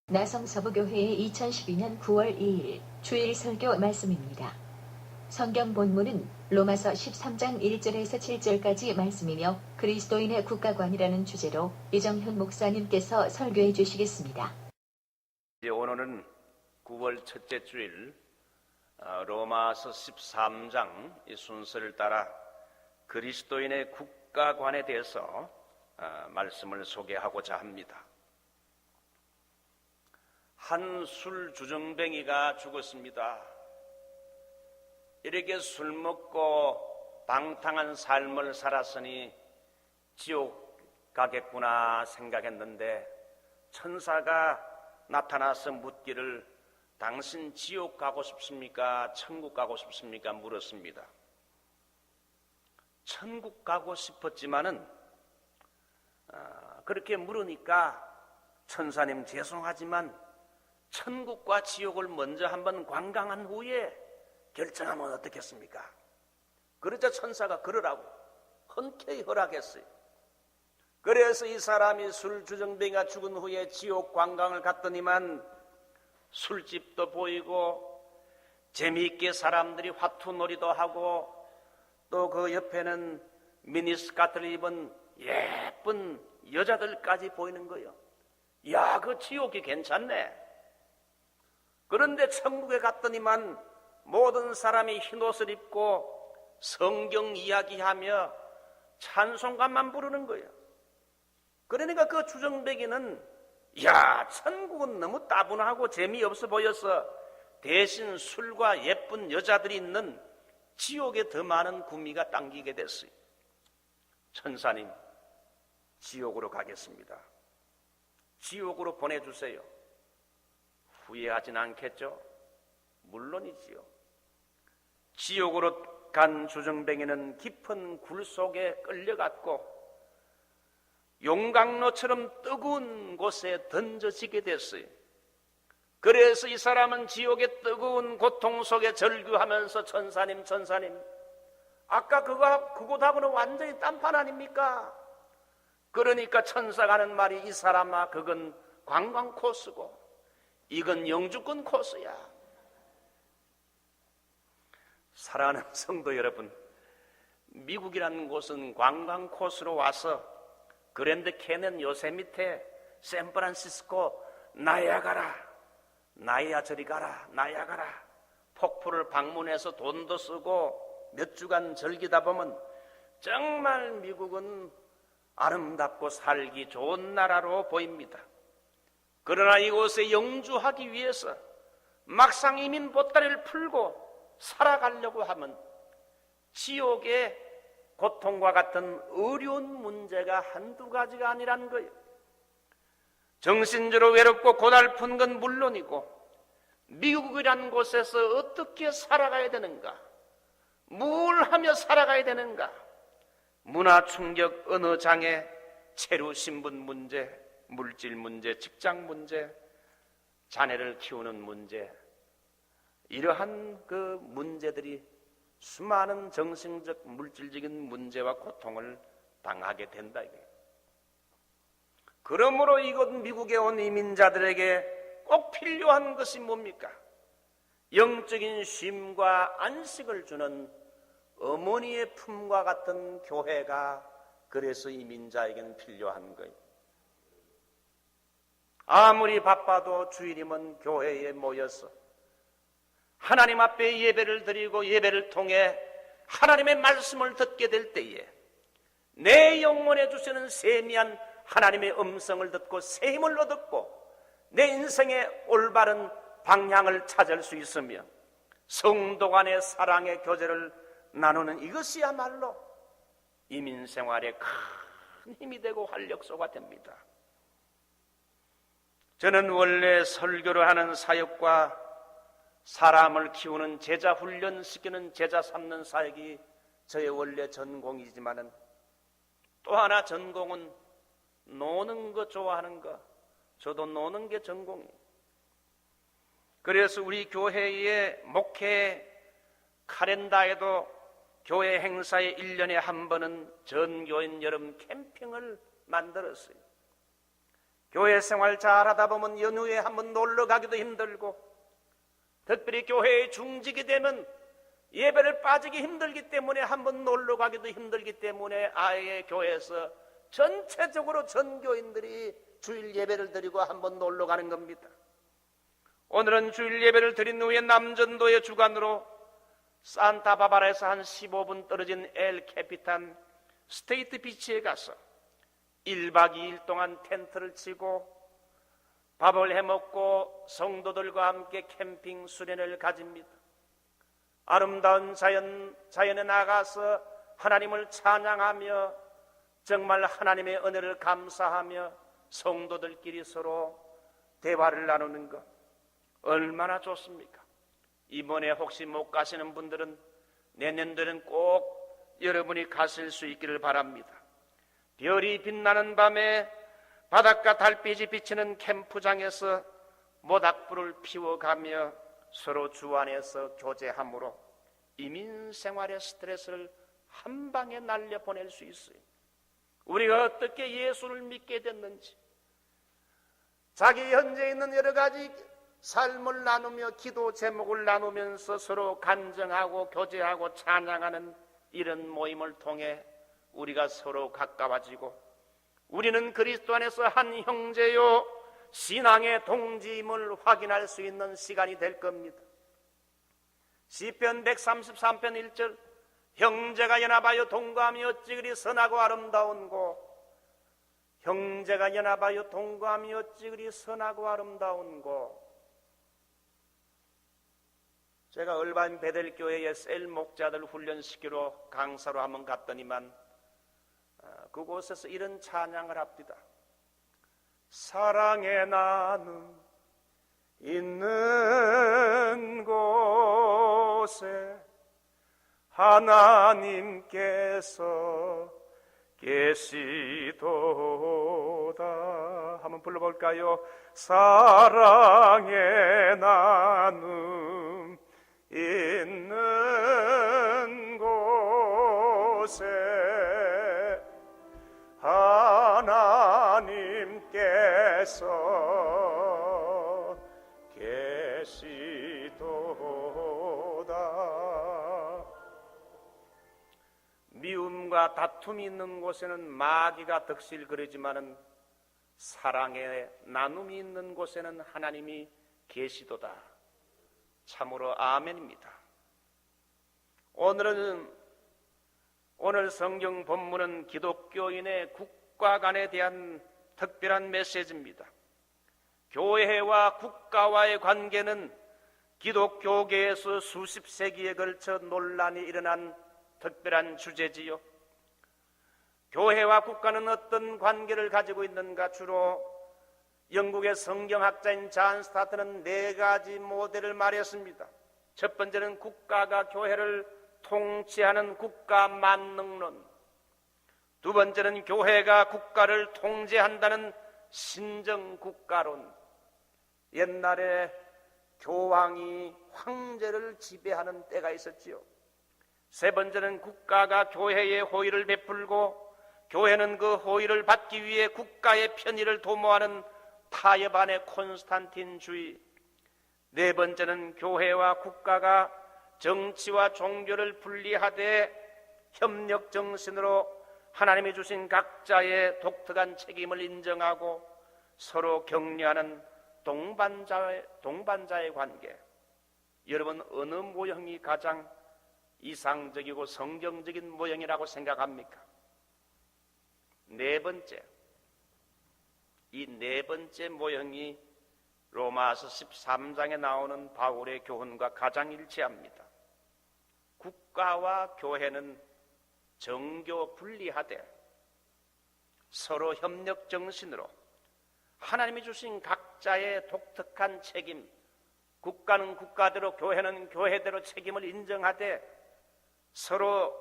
나성서부교회의 2012년 9월 2일 주일 설교 말씀입니다. 성경 본문은 로마서 13장 1절에서 7절까지 말씀이며 그리스도인의 국가관이라는 주제로 이정현 목사님께서 설교해 주시겠습니다. 오늘은 9월 첫째 주일 로마서 13장 이 순서를 따라 그리스도인의 국가관에 대해서 말씀을 소개하고자 합니다. 한 술 주정뱅이가 죽었습니다. 이렇게 술 먹고 방탕한 삶을 살았으니 지옥 가겠구나 생각했는데 천사가 나타나서 묻기를 당신 지옥 가고 싶습니까? 천국 가고 싶습니까? 물었습니다. 천국 가고 싶었지만은 그렇게 물으니까 천사님 죄송하지만 천국과 지옥을 먼저 한번 관광한 후에 결정하면 어떻겠습니까? 그러자 천사가 그러라고 흔쾌히 허락했어요. 그래서 이 사람이 술 주정뱅이가 죽은 후에 지옥 관광을 갔더니만 술집도 보이고 재미있게 사람들이 화투놀이도 하고 또 그 옆에는 미니스커트를 입은 예쁜 여자들까지 보이는 거예요. 야, 그 지옥이 괜찮네. 그런데 천국에 갔더니만 모든 사람이 흰옷을 입고 성경 이야기하며 찬송가만 부르는 거예요. 그러니까 그 주정뱅이는 야, 천국은 너무 따분하고 재미없어 보여서 대신 술과 예쁜 여자들이 있는 지옥에 더 많은 구미가 당기게 됐어요. 천사님, 지옥으로 가겠습니다. 지옥으로 보내주세요. 후회하진 않겠죠? 물론이지요. 지옥으로 간 주정뱅이는 깊은 굴 속에 끌려갔고 용광로처럼 뜨거운 곳에 던져지게 됐어요. 그래서 이 사람은 지옥의 뜨거운 고통 속에 절규하면서 천사님 아까 그곳하고는 완전히 딴판 아닙니까? 그러니까 천사가 하는 말이 이 사람아 그건 관광 코스고 이건 영주권 코스야. 사랑하는 성도 여러분, 미국이라는 곳은 관광 코스로 와서 그랜드 캐년 요세미테, 샌프란시스코, 나이아 저리 가라, 폭포를 방문해서 돈도 쓰고 몇 주간 즐기다 보면 정말 미국은 아름답고 살기 좋은 나라로 보입니다. 그러나 이곳에 영주하기 위해서 막상 이민 보따리를 풀고 살아가려고 하면 지옥의 고통과 같은 어려운 문제가 한두 가지가 아니라는 거예요. 정신적으로 외롭고 고달픈 건 물론이고 미국이라는 곳에서 어떻게 살아가야 되는가? 뭘 하며 살아가야 되는가? 문화 충격, 언어 장애, 체류 신분 문제, 물질 문제, 직장 문제, 자녀를 키우는 문제, 이러한 그 문제들이 수많은 정신적, 물질적인 문제와 고통을 당하게 된다 이거예요. 그러므로 이곳 미국에 온 이민자들에게 꼭 필요한 것이 뭡니까? 영적인 쉼과 안식을 주는 어머니의 품과 같은 교회가 그래서 이민자에게는 필요한 거예요. 아무리 바빠도 주일이면 교회에 모여서 하나님 앞에 예배를 드리고 예배를 통해 하나님의 말씀을 듣게 될 때에 내 영혼에 주시는 세미한 하나님의 음성을 듣고 새 힘을 얻었고 내 인생의 올바른 방향을 찾을 수 있으며 성도 간의 사랑의 교제를 나누는 이것이야말로 이민생활에 큰 힘이 되고 활력소가 됩니다. 저는 원래 설교를 하는 사역과 사람을 키우는 제자 훈련시키는 제자 삼는 사역이 저의 원래 전공이지만은 또 하나 전공은 노는 거 좋아하는 거. 저도 노는 게 전공이에요. 그래서 우리 교회의 목회 카렌다에도 교회 행사에 1년에 한 번은 전교인 여름 캠핑을 만들었어요. 교회 생활 잘하다 보면 연휴에 한번 놀러 가기도 힘들고, 특별히 교회에 중직이 되면 예배를 빠지기 힘들기 때문에 한번 놀러 가기도 힘들기 때문에 아예 교회에서 전체적으로 전교인들이 주일 예배를 드리고 한번 놀러 가는 겁니다. 오늘은 주일 예배를 드린 후에 남전도의 주관으로 산타바바라에서 한 15분 떨어진 엘 캐피탄 스테이트 비치에 가서 1박 2일 동안 텐트를 치고 밥을 해먹고 성도들과 함께 캠핑 수련을 가집니다. 아름다운 자연에 나가서 하나님을 찬양하며 정말 하나님의 은혜를 감사하며 성도들끼리 서로 대화를 나누는 것 얼마나 좋습니까? 이번에 혹시 못 가시는 분들은 내년도에는 꼭 여러분이 가실 수 있기를 바랍니다. 별이 빛나는 밤에 바닷가 달빛이 비치는 캠프장에서 모닥불을 피워가며 서로 주 안에서 교제함으로 이민 생활의 스트레스를 한 방에 날려보낼 수 있어요. 우리가 어떻게 예수를 믿게 됐는지, 자기 현재 있는 여러 가지 삶을 나누며 기도 제목을 나누면서 서로 간증하고 교제하고 찬양하는 이런 모임을 통해 우리가 서로 가까워지고, 우리는 그리스도 안에서 한 형제요 신앙의 동지임을 확인할 수 있는 시간이 될 겁니다. 시편 133편 1절, 형제가 연합하여 동거하며 어찌 그리 선하고 아름다운고, 형제가 연합하여 동거하며 어찌 그리 선하고 아름다운고. 제가 얼반 베델교회에 셀 목자들 훈련시키러 강사로 한번 갔더니만 그곳에서 이런 찬양을 합니다. 사랑의 나눔 있는 곳에 하나님께서 계시도다. 한번 불러볼까요? 사랑의 나눔 있는 곳에 하나님께서 계시도다. 미움과 다툼이 있는 곳에는 마귀가 득실거리지만은 사랑의 나눔이 있는 곳에는 하나님이 계시도다. 참으로 아멘입니다. 오늘 성경 본문은 기독교인의 국가 간에 대한 특별한 메시지입니다. 교회와 국가와의 관계는 기독교계에서 수십 세기에 걸쳐 논란이 일어난 특별한 주제지요. 교회와 국가는 어떤 관계를 가지고 있는가? 주로 영국의 성경학자인 잔 스타트는 4가지 모델을 말했습니다. 첫 번째는 국가가 교회를 통치하는 국가 만능론, 두 번째는 교회가 국가를 통제한다는 신정국가론, 옛날에 교황이 황제를 지배하는 때가 있었지요. 세 번째는 국가가 교회에 호의를 베풀고 교회는 그 호의를 받기 위해 국가의 편의를 도모하는 타협안의 콘스탄틴주의. 네 번째는 교회와 국가가 정치와 종교를 분리하되 협력 정신으로 하나님이 주신 각자의 독특한 책임을 인정하고 서로 격려하는 동반자의 관계. 여러분, 어느 모형이 가장 이상적이고 성경적인 모형이라고 생각합니까? 네 번째, 이 네 번째 모형이 로마서 13장에 나오는 바울의 교훈과 가장 일치합니다. 국가와 교회는 정교 분리하되 서로 협력 정신으로 하나님이 주신 각자의 독특한 책임, 국가는 국가대로 교회는 교회대로 책임을 인정하되 서로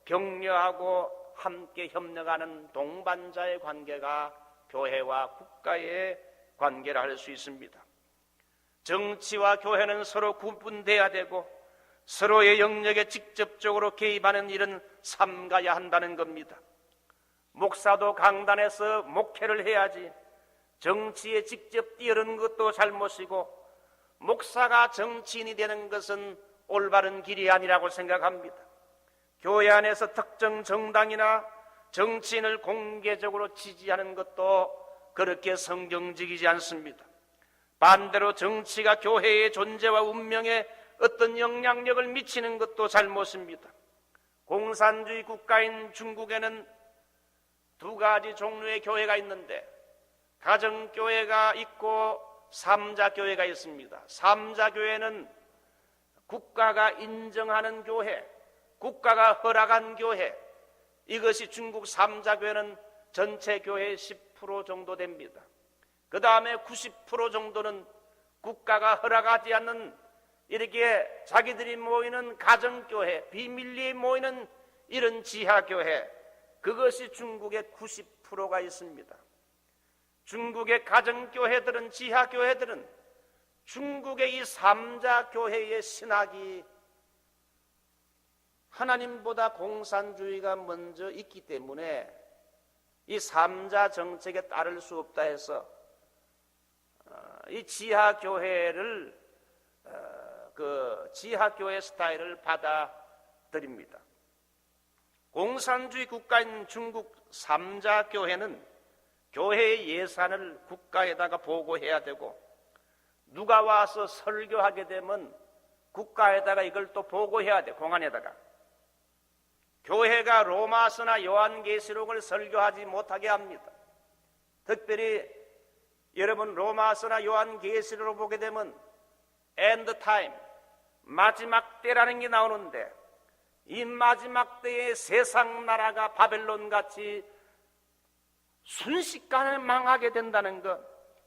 격려하고 함께 협력하는 동반자의 관계가 교회와 국가의 관계라 할 수 있습니다. 정치와 교회는 서로 구분돼야 되고 서로의 영역에 직접적으로 개입하는 일은 삼가야 한다는 겁니다. 목사도 강단에서 목회를 해야지 정치에 직접 뛰어든 것도 잘못이고 목사가 정치인이 되는 것은 올바른 길이 아니라고 생각합니다. 교회 안에서 특정 정당이나 정치인을 공개적으로 지지하는 것도 그렇게 성경적이지 않습니다. 반대로 정치가 교회의 존재와 운명에 어떤 영향력을 미치는 것도 잘못입니다. 공산주의 국가인 중국에는 두 가지 종류의 교회가 있는데 가정교회가 있고 삼자교회가 있습니다. 삼자교회는 국가가 인정하는 교회, 국가가 허락한 교회, 이것이 중국 삼자교회는 전체 교회의 10% 정도 됩니다. 그 다음에 90% 정도는 국가가 허락하지 않는 이렇게 자기들이 모이는 가정교회, 비밀리에 모이는 이런 지하교회, 그것이 중국의 90%가 있습니다. 중국의 가정교회들은, 지하교회들은 중국의 이 삼자교회의 신학이 하나님보다 공산주의가 먼저 있기 때문에 이 삼자 정책에 따를 수 없다 해서 이 지하교회를 그 지하교회 스타일을 받아들입니다. 공산주의 국가인 중국 삼자교회는 교회의 예산을 국가에다가 보고해야 되고 누가 와서 설교하게 되면 국가에다가 이걸 또 보고해야 돼, 공안에다가. 교회가 로마서나 요한계시록을 설교하지 못하게 합니다. 특별히 여러분 로마서나 요한계시록을 보게 되면 end time, 마지막 때라는 게 나오는데 이 마지막 때의 세상 나라가 바벨론같이 순식간에 망하게 된다는 것,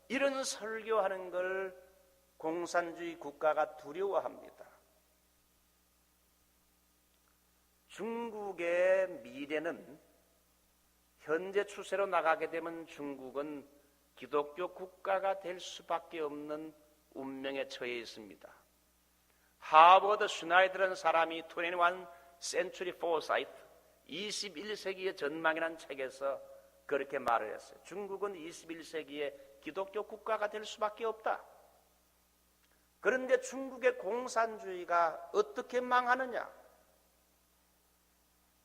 이런 설교하는 걸 공산주의 국가가 두려워합니다. 중국의 미래는 현재 추세로 나가게 되면 중국은 기독교 국가가 될 수밖에 없는 운명에 처해 있습니다. 하버드 슈나이더라는 사람이 21 Century Foresight, 21세기의 전망이라는 책에서 그렇게 말을 했어요. 중국은 21세기에 기독교 국가가 될 수밖에 없다. 그런데 중국의 공산주의가 어떻게 망하느냐?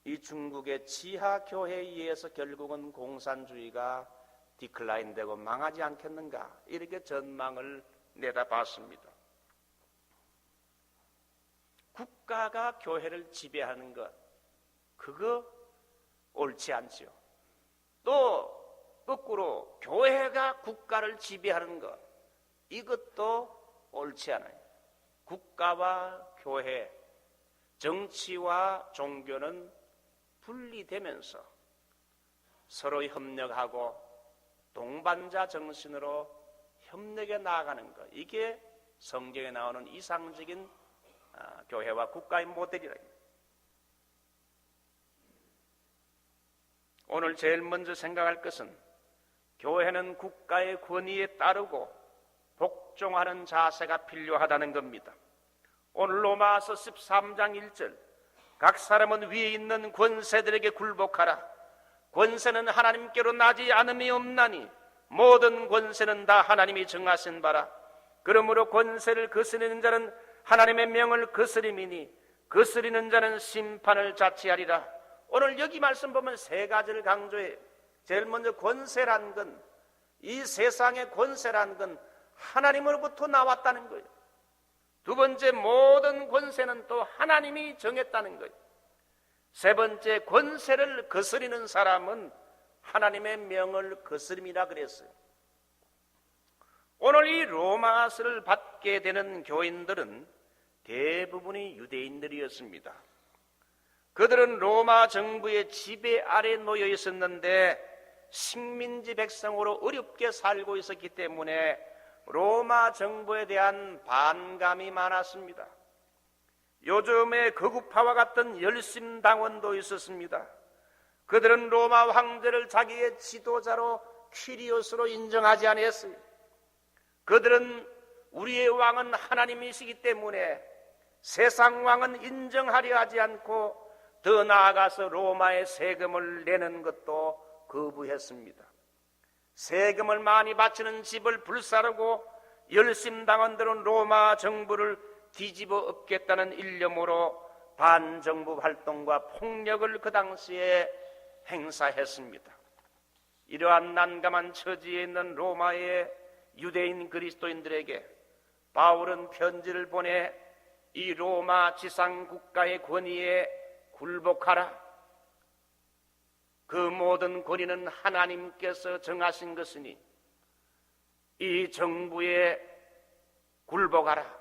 이 중국의 지하교회에 의해서 결국은 공산주의가 디클라인되고 망하지 않겠는가? 이렇게 전망을 내다봤습니다. 국가가 교회를 지배하는 것, 그거 옳지 않지요. 또 거꾸로 교회가 국가를 지배하는 것, 이것도 옳지 않아요. 국가와 교회, 정치와 종교는 분리되면서 서로 협력하고 동반자 정신으로 협력해 나아가는 것, 이게 성경에 나오는 이상적인 교회와 국가의 모델이라. 오늘 제일 먼저 생각할 것은 교회는 국가의 권위에 따르고 복종하는 자세가 필요하다는 겁니다. 오늘 로마서 13장 1절, 각 사람은 위에 있는 권세들에게 굴복하라. 권세는 하나님께로 나지 않음이 없나니 모든 권세는 다 하나님이 정하신 바라. 그러므로 권세를 거스리는 자는 하나님의 명을 거스림이니 거스리는 자는 심판을 자취하리라. 오늘 여기 말씀 보면 세 가지를 강조해요. 제일 먼저 권세란 건, 이 세상의 권세란 건 하나님으로부터 나왔다는 거예요. 두 번째, 모든 권세는 또 하나님이 정했다는 거예요. 세 번째, 권세를 거스리는 사람은 하나님의 명을 거스림이라 그랬어요. 오늘 이 로마서를 받게 되는 교인들은 대부분이 유대인들이었습니다. 그들은 로마 정부의 지배 아래 놓여 있었는데 식민지 백성으로 어렵게 살고 있었기 때문에 로마 정부에 대한 반감이 많았습니다. 요즘의 거구파와 같은 열심당원도 있었습니다. 그들은 로마 황제를 자기의 지도자로 퀴리오스로 인정하지 아니했어요. 그들은 우리의 왕은 하나님이시기 때문에 세상 왕은 인정하려 하지 않고 더 나아가서 로마의 세금을 내는 것도 거부했습니다. 세금을 많이 바치는 집을 불사르고 열심당한 대로 로마 정부를 뒤집어 엎겠다는 일념으로 반정부 활동과 폭력을 그 당시에 행사했습니다. 이러한 난감한 처지에 있는 로마의 유대인 그리스도인들에게 바울은 편지를 보내 이 로마 지상국가의 권위에 굴복하라. 그 모든 권위는 하나님께서 정하신 것이니 이 정부에 굴복하라.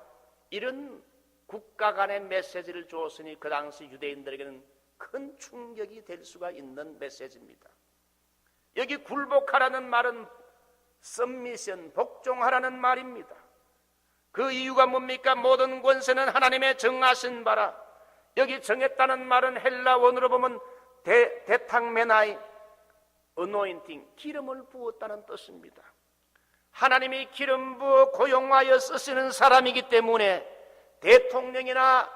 이런 국가 간의 메시지를 주었으니 그 당시 유대인들에게는 큰 충격이 될 수가 있는 메시지입니다. 여기 굴복하라는 말은 submission, 복종하라는 말입니다. 그 이유가 뭡니까? 모든 권세는 하나님의 정하신 바라. 여기 정했다는 말은 헬라 원어로 보면 데탕메나이, anointing, 기름을 부었다는 뜻입니다. 하나님이 기름 부어 고용하여 쓰시는 사람이기 때문에 대통령이나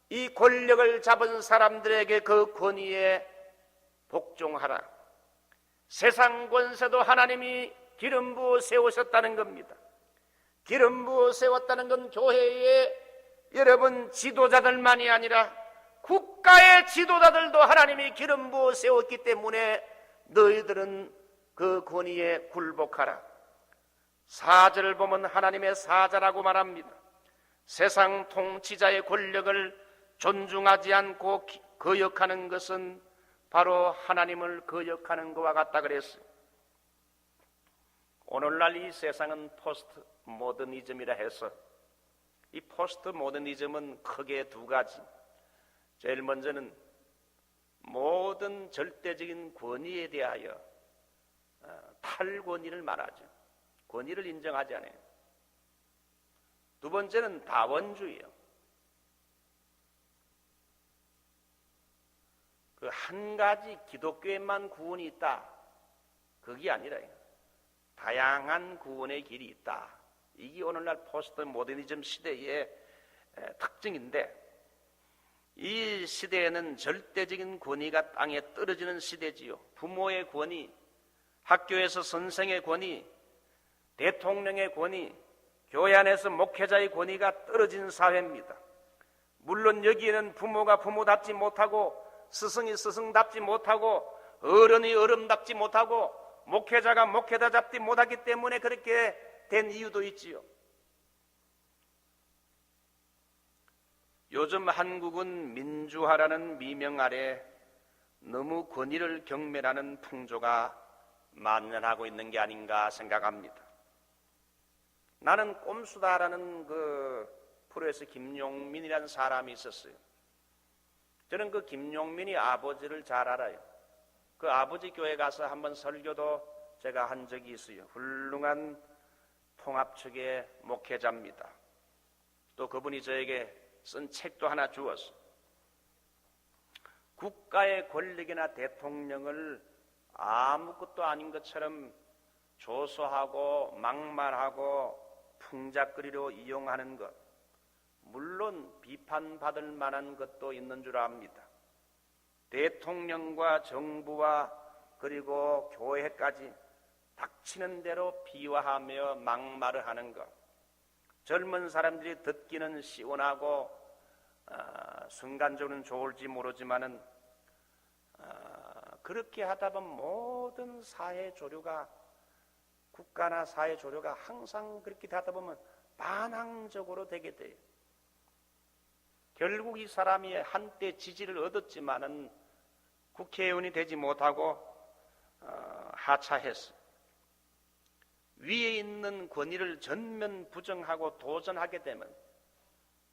이 권력을 잡은 사람들에게 그 권위에 복종하라. 세상 권세도 하나님이 기름 부어 세우셨다는 겁니다. 기름 부어 세웠다는 건 교회의 여러분 지도자들만이 아니라 국가의 지도자들도 하나님이 기름 부어 세웠기 때문에 너희들은 그 권위에 굴복하라. 사절을 보면 하나님의 사자라고 말합니다. 세상 통치자의 권력을 존중하지 않고 거역하는 것은 바로 하나님을 거역하는 것과 같다 그랬어요. 오늘날 이 세상은 포스트 모더니즘이라 해서 이 포스트 모더니즘은 크게 두 가지. 제일 먼저는 모든 절대적인 권위에 대하여 탈권위를 말하죠. 권위를 인정하지 않아요. 두 번째는 다원주의예요. 그 한 가지 기독교에만 구원이 있다. 그게 아니라 다양한 구원의 길이 있다. 이게 오늘날 포스트 모더니즘 시대의 특징인데 이 시대에는 절대적인 권위가 땅에 떨어지는 시대지요. 부모의 권위, 학교에서 선생의 권위, 대통령의 권위, 교회 안에서 목회자의 권위가 떨어진 사회입니다. 물론 여기에는 부모가 부모답지 못하고 스승이 스승답지 못하고 어른이 어른답지 못하고 목회자가 목회자답지 못하기 때문에 그렇게 된 이유도 있지요. 요즘 한국은 민주화라는 미명 아래 너무 권위를 경멸하는 풍조가 만연하고 있는 게 아닌가 생각합니다. 나는 꼼수다라는 그 프로에서 김용민이라는 사람이 있었어요. 저는 그 김용민이 아버지를 잘 알아요. 그 아버지 교회 가서 한번 설교도 제가 한 적이 있어요. 훌륭한 통합측의 목회자입니다. 또 그분이 저에게 쓴 책도 하나 주었어. 국가의 권력이나 대통령을 아무것도 아닌 것처럼 조소하고 막말하고 풍자거리로 이용하는 것, 물론 비판받을 만한 것도 있는 줄 압니다. 대통령과 정부와 그리고 교회까지 닥치는 대로 비화하며 막말을 하는 것, 젊은 사람들이 듣기는 시원하고 순간적으로는 좋을지 모르지만은 그렇게 하다 보면 모든 사회 조류가 국가나 사회 조류가 항상 그렇게 하다 보면 반항적으로 되게 돼요. 결국 이 사람이 한때 지지를 얻었지만은 국회의원이 되지 못하고 하차했어. 위에 있는 권위를 전면 부정하고 도전하게 되면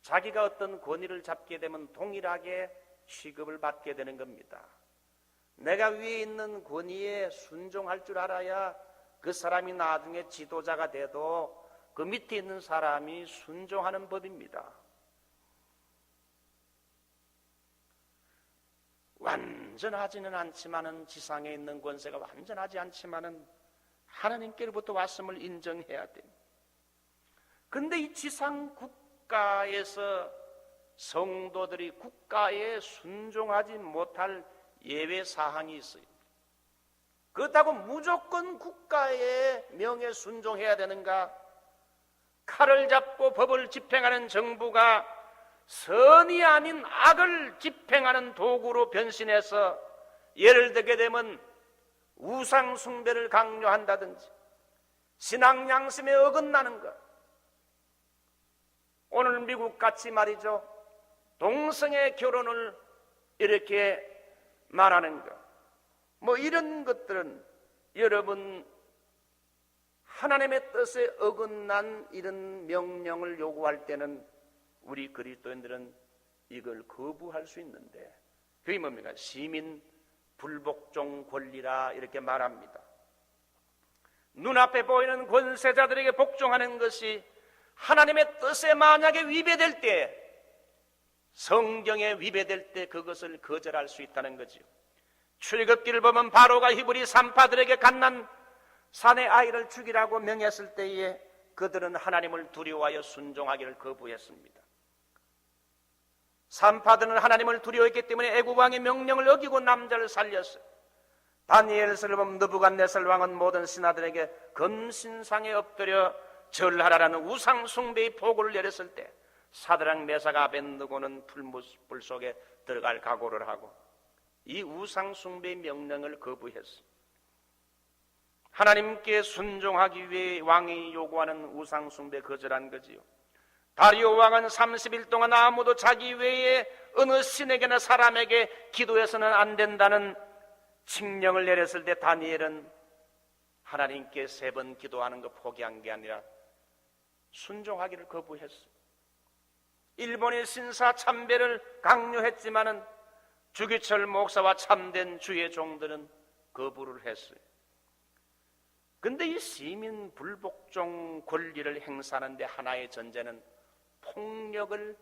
자기가 어떤 권위를 잡게 되면 동일하게 취급을 받게 되는 겁니다. 내가 위에 있는 권위에 순종할 줄 알아야 그 사람이 나중에 지도자가 돼도 그 밑에 있는 사람이 순종하는 법입니다. 완전하지는 않지만은 지상에 있는 권세가 완전하지 않지만은 하나님께로부터 왔음을 인정해야 돼. 근데 이 지상 국가에서 성도들이 국가에 순종하지 못할 예외 사항이 있어요. 그렇다고 무조건 국가의 명에 순종해야 되는가? 칼을 잡고 법을 집행하는 정부가 선이 아닌 악을 집행하는 도구로 변신해서 예를 들게 되면 우상 숭배를 강요한다든지 신앙 양심에 어긋나는 것. 오늘 미국같이 말이죠, 동성애 결혼을 이렇게 말하는 것, 뭐 이런 것들은 여러분 하나님의 뜻에 어긋난 이런 명령을 요구할 때는 우리 그리스도인들은 이걸 거부할 수 있는데, 그게 뭡니까? 시민 불복종 권리라 이렇게 말합니다. 눈앞에 보이는 권세자들에게 복종하는 것이 하나님의 뜻에 만약에 위배될 때, 성경에 위배될 때 그것을 거절할 수 있다는 거지요. 출애굽기를 보면 바로가 히브리 산파들에게 갓난 사내 아이를 죽이라고 명했을 때에 그들은 하나님을 두려워하여 순종하기를 거부했습니다. 산파들은 하나님을 두려워했기 때문에 애굽 왕의 명령을 어기고 남자를 살렸어요. 다니엘서를 보면 느부갓네살 왕은 모든 신하들에게 금신상에 엎드려 절하라라는 우상 숭배의 보고를 내렸을 때 사드락 메삭 아벳느고는 불 속에 들어갈 각오를 하고 이 우상 숭배의 명령을 거부했어. 하나님께 순종하기 위해 왕이 요구하는 우상 숭배 거절한 거지요. 다리오 왕은 30일 동안 아무도 자기 외에 어느 신에게나 사람에게 기도해서는 안 된다는 칙령을 내렸을 때 다니엘은 하나님께 3번 기도하는 거 포기한 게 아니라 순종하기를 거부했어. 일본의 신사 참배를 강요했지만은 주기철 목사와 참된 주의 종들은 거부를 했어요. 근데 이 시민 불복종 권리를 행사하는데 하나의 전제는 폭력을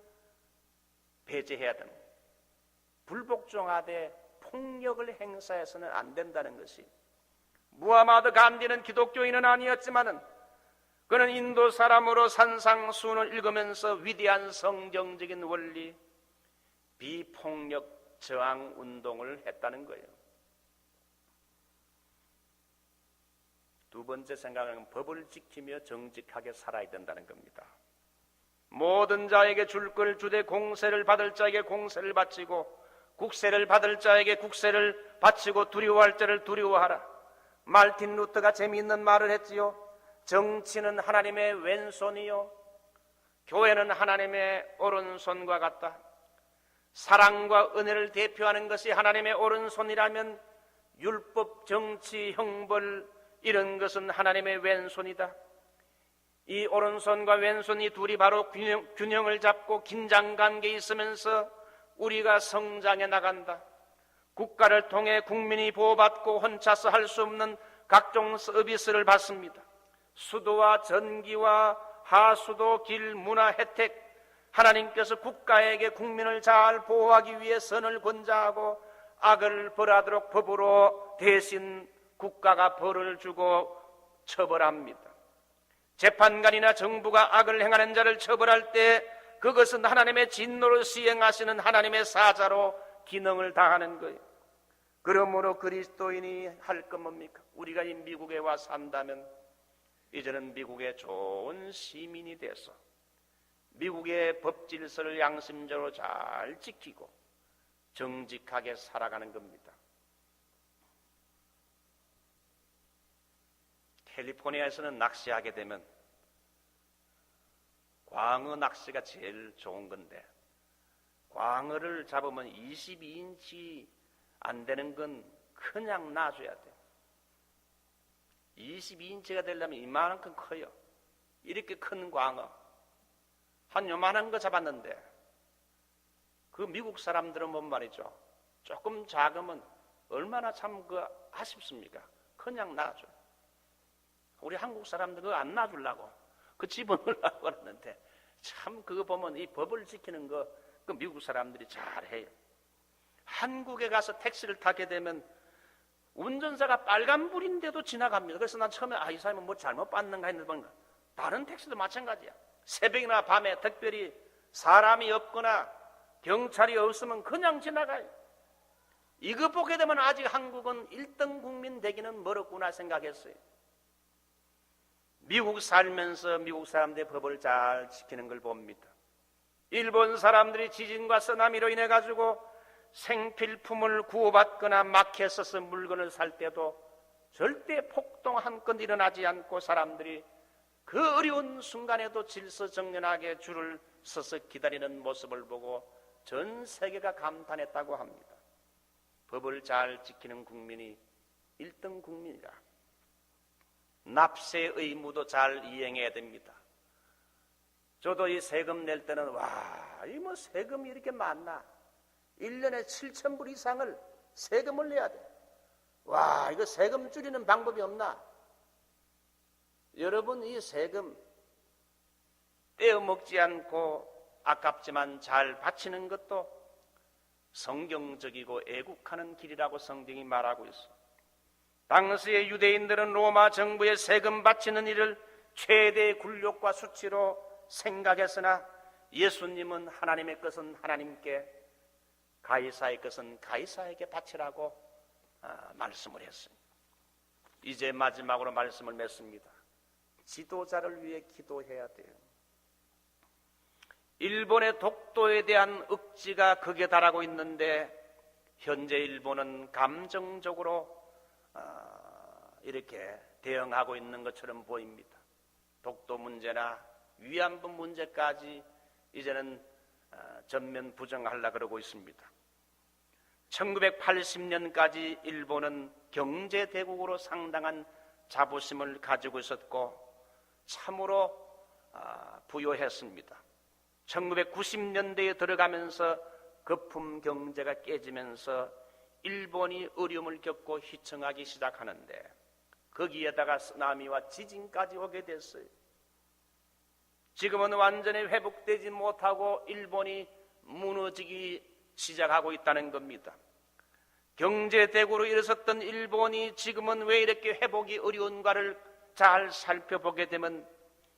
배제해야 되는 거예요. 불복종하되 폭력을 행사해서는 안 된다는 것이, 무하마드 간디는 기독교인은 아니었지만은 그는 인도 사람으로 산상수훈을 읽으면서 위대한 성경적인 원리, 비폭력 저항 운동을 했다는 거예요. 두 번째 생각은 법을 지키며 정직하게 살아야 된다는 겁니다. 모든 자에게 줄 걸 주되 공세를 받을 자에게 공세를 바치고 국세를 받을 자에게 국세를 바치고 두려워할 자를 두려워하라. 말틴 루터가 재미있는 말을 했지요. 정치는 하나님의 왼손이요 교회는 하나님의 오른손과 같다. 사랑과 은혜를 대표하는 것이 하나님의 오른손이라면 율법, 정치, 형벌 이런 것은 하나님의 왼손이다. 이 오른손과 왼손이 둘이 바로 균형을 잡고 긴장관계에 있으면서 우리가 성장해 나간다. 국가를 통해 국민이 보호받고 혼자서 할 수 없는 각종 서비스를 받습니다. 수도와 전기와 하수도, 길, 문화 혜택, 하나님께서 국가에게 국민을 잘 보호하기 위해 선을 권장하고 악을 벌하도록 법으로 대신 국가가 벌을 주고 처벌합니다. 재판관이나 정부가 악을 행하는 자를 처벌할 때 그것은 하나님의 진노를 시행하시는 하나님의 사자로 기능을 다하는 거예요. 그러므로 그리스도인이 할 건 뭡니까? 우리가 이 미국에 와 산다면 이제는 미국의 좋은 시민이 돼서 미국의 법 질서를 양심적으로 잘 지키고 정직하게 살아가는 겁니다. 캘리포니아에서는 낚시하게 되면 광어 낚시가 제일 좋은 건데, 광어를 잡으면 22인치 안 되는 건 그냥 놔줘야 돼. 22인치가 되려면 이만큼 커요. 이렇게 큰 광어 한 요만한 거 잡았는데, 그 미국 사람들은 뭔 말이죠? 조금 작으면 얼마나 참 아쉽습니까? 그냥 놔줘. 우리 한국 사람들 그거 안 놔주려고 그 집어넣으려고 하는데, 참 그거 보면 이 법을 지키는 거 그 미국 사람들이 잘해요. 한국에 가서 택시를 타게 되면 운전사가 빨간불인데도 지나갑니다. 그래서 난 처음에 이 사람은 뭐 잘못 봤는가 했는데 다른 택시도 마찬가지야. 새벽이나 밤에 특별히 사람이 없거나 경찰이 없으면 그냥 지나가요. 이거 보게 되면 아직 한국은 1등 국민 되기는 멀었구나 생각했어요. 미국 살면서 미국 사람들의 법을 잘 지키는 걸 봅니다. 일본 사람들이 지진과 쓰나미로 인해 가지고 생필품을 구호받거나 마켓에서 물건을 살 때도 절대 폭동 한 건 일어나지 않고 사람들이 그 어려운 순간에도 질서정연하게 줄을 서서 기다리는 모습을 보고 전 세계가 감탄했다고 합니다. 법을 잘 지키는 국민이 1등 국민이라. 납세 의무도 잘 이행해야 됩니다. 저도 이 세금 낼 때는 이 뭐 세금이 이렇게 많나? 1년에 7,000불 이상을 세금을 내야 돼. 이거 세금 줄이는 방법이 없나? 여러분, 이 세금 떼어먹지 않고 아깝지만 잘 바치는 것도 성경적이고 애국하는 길이라고 성경이 말하고 있어. 당시의 유대인들은 로마 정부의 세금 바치는 일을 최대의 굴욕과 수치로 생각했으나 예수님은 하나님의 것은 하나님께, 가이사의 것은 가이사에게 바치라고 말씀을 했습니다. 이제 마지막으로 말씀을 맺습니다. 지도자를 위해 기도해야 돼요. 일본의 독도에 대한 억지가 극에 달하고 있는데 현재 일본은 감정적으로 이렇게 대응하고 있는 것처럼 보입니다. 독도 문제나 위안부 문제까지 이제는 전면 부정하려고 그러고 있습니다. 1980년까지 일본은 경제대국으로 상당한 자부심을 가지고 있었고 참으로 부유했습니다. 1990년대에 들어가면서 거품 경제가 깨지면서 일본이 어려움을 겪고 휘청하기 시작하는데 거기에다가 쓰나미와 지진까지 오게 됐어요. 지금은 완전히 회복되지 못하고 일본이 무너지기 시작하고 있다는 겁니다. 경제대국으로 일어섰던 일본이 지금은 왜 이렇게 회복이 어려운가를 잘 살펴보게 되면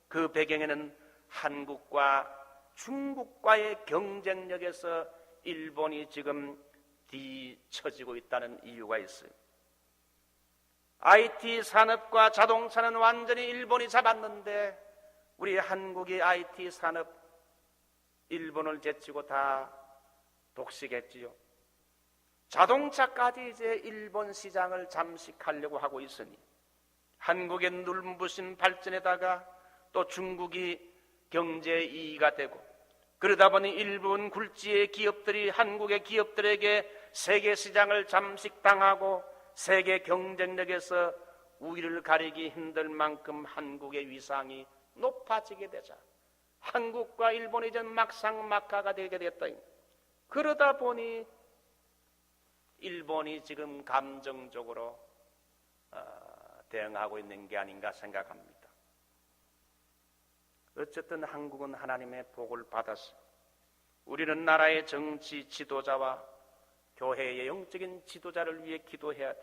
그 배경에는 한국과 중국과의 경쟁력에서 일본이 지금 뒤처지고 있다는 이유가 있어요. IT 산업과 자동차는 완전히 일본이 잡았는데 우리 한국의 IT 산업 일본을 제치고 다 독식했지요. 자동차까지 이제 일본 시장을 잠식하려고 하고 있으니 한국의 눈부신 발전에다가 또 중국이 경제 이익이 되고 그러다 보니 일본 굴지의 기업들이 한국의 기업들에게 세계 시장을 잠식당하고 세계 경쟁력에서 우위를 가리기 힘들 만큼 한국의 위상이 높아지게 되자 한국과 일본이 이제 막상막하가 되게 됐다. 그러다 보니 일본이 지금 감정적으로 대응하고 있는 게 아닌가 생각합니다. 어쨌든 한국은 하나님의 복을 받았어. 우리는 나라의 정치 지도자와 교회의 영적인 지도자를 위해 기도해야 돼.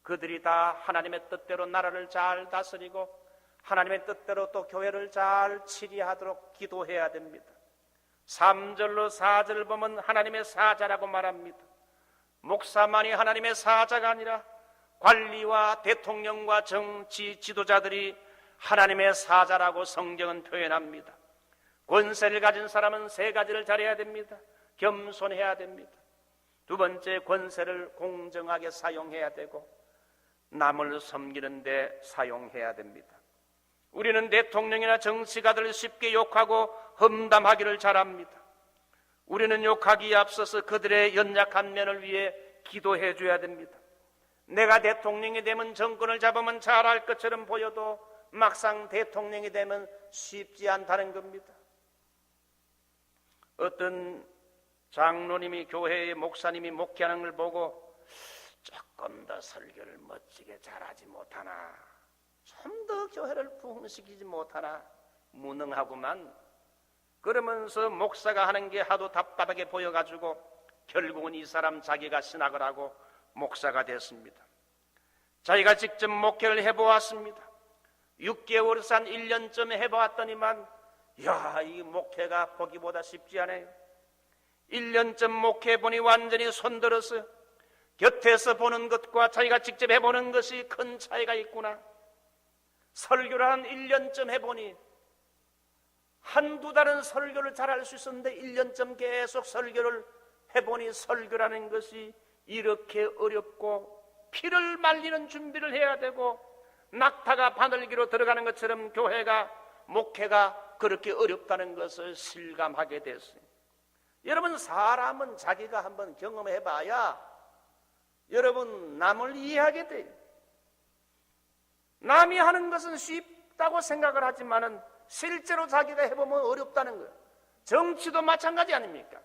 그들이 다 하나님의 뜻대로 나라를 잘 다스리고 하나님의 뜻대로 또 교회를 잘 치리하도록 기도해야 됩니다. 3절로 4절을 보면 하나님의 사자라고 말합니다. 목사만이 하나님의 사자가 아니라 관리와 대통령과 정치 지도자들이 하나님의 사자라고 성경은 표현합니다. 권세를 가진 사람은 세 가지를 잘해야 됩니다. 겸손해야 됩니다. 두 번째, 권세를 공정하게 사용해야 되고 남을 섬기는 데 사용해야 됩니다. 우리는 대통령이나 정치가들을 쉽게 욕하고 험담하기를 잘합니다. 우리는 욕하기에 앞서서 그들의 연약한 면을 위해 기도해 줘야 됩니다. 내가 대통령이 되면 정권을 잡으면 잘할 것처럼 보여도 막상 대통령이 되면 쉽지 않다는 겁니다. 어떤 장로님이 교회의 목사님이 목회하는 걸 보고 조금 더 설교를 멋지게 잘하지 못하나, 좀 더 교회를 부흥시키지 못하나 무능하구만. 그러면서 목사가 하는 게 하도 답답하게 보여가지고 결국은 이 사람 자기가 신학을 하고 목사가 됐습니다. 자기가 직접 목회를 해보았습니다. 6개월에서 한 1년쯤 해보았더니만 이 목회가 보기보다 쉽지 않아요. 1년쯤 목회해보니 완전히 손들어서 곁에서 보는 것과 자기가 직접 해보는 것이 큰 차이가 있구나. 설교를 한 1년쯤 해보니 한두 달은 설교를 잘할 수 있었는데 1년쯤 계속 설교를 해보니 설교라는 것이 이렇게 어렵고 피를 말리는 준비를 해야 되고 낙타가 바늘기로 들어가는 것처럼 교회가 목회가 그렇게 어렵다는 것을 실감하게 됐어요. 여러분, 사람은 자기가 한번 경험해봐야 여러분 남을 이해하게 돼요. 남이 하는 것은 쉽다고 생각을 하지만은 실제로 자기가 해보면 어렵다는 거예요. 정치도 마찬가지 아닙니까?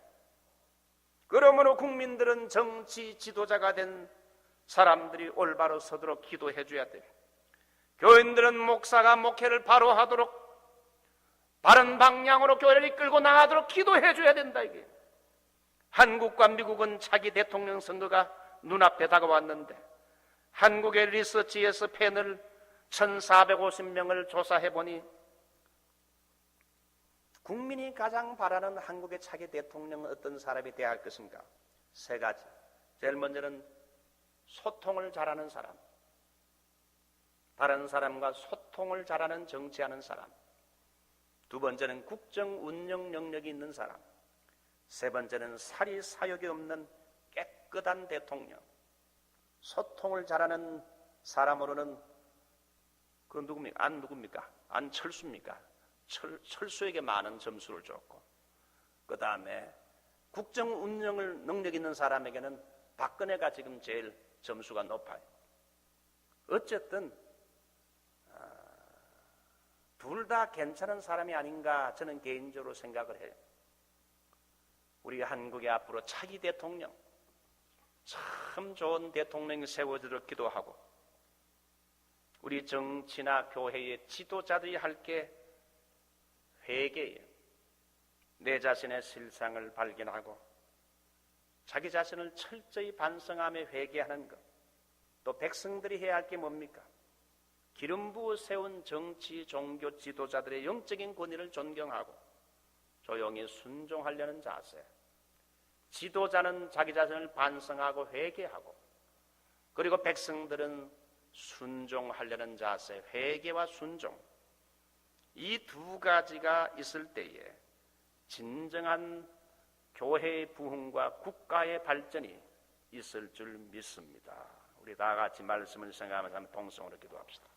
그러므로 국민들은 정치 지도자가 된 사람들이 올바로 서도록 기도해 줘야 돼요. 교인들은 목사가 목회를 바로 하도록 바른 방향으로 교회를 이끌고 나가도록 기도해 줘야 된다 이게. 한국과 미국은 차기 대통령 선거가 눈앞에 다가왔는데 한국의 리서치에서 패널 1450명을 조사해보니 국민이 가장 바라는 한국의 차기 대통령은 어떤 사람이 되어야 할 것인가? 세 가지. 제일 먼저는 소통을 잘하는 사람, 다른 사람과 소통을 잘하는 정치하는 사람, 두 번째는 국정 운영 능력이 있는 사람, 세 번째는 사리 사욕이 없는 깨끗한 대통령. 소통을 잘하는 사람으로는 그 누굽니까? 안철수입니까? 철수에게 많은 점수를 줬고, 그 다음에 국정 운영을 능력 있는 사람에게는 박근혜가 지금 제일 점수가 높아요. 어쨌든 둘 다 괜찮은 사람이 아닌가 저는 개인적으로 생각을 해요. 우리 한국의 앞으로 차기 대통령, 참 좋은 대통령이 세워지도록 기도하고, 우리 정치나 교회의 지도자들이 할 게 회개예요. 내 자신의 실상을 발견하고 자기 자신을 철저히 반성하며 회개하는 것. 또 백성들이 해야 할 게 뭡니까? 기름 부어 세운 정치, 종교 지도자들의 영적인 권위를 존경하고 조용히 순종하려는 자세. 지도자는 자기 자신을 반성하고 회개하고, 그리고 백성들은 순종하려는 자세, 회개와 순종. 이 두 가지가 있을 때에 진정한 교회의 부흥과 국가의 발전이 있을 줄 믿습니다. 우리 다 같이 말씀을 생각하면서 한번 동성으로 기도합시다.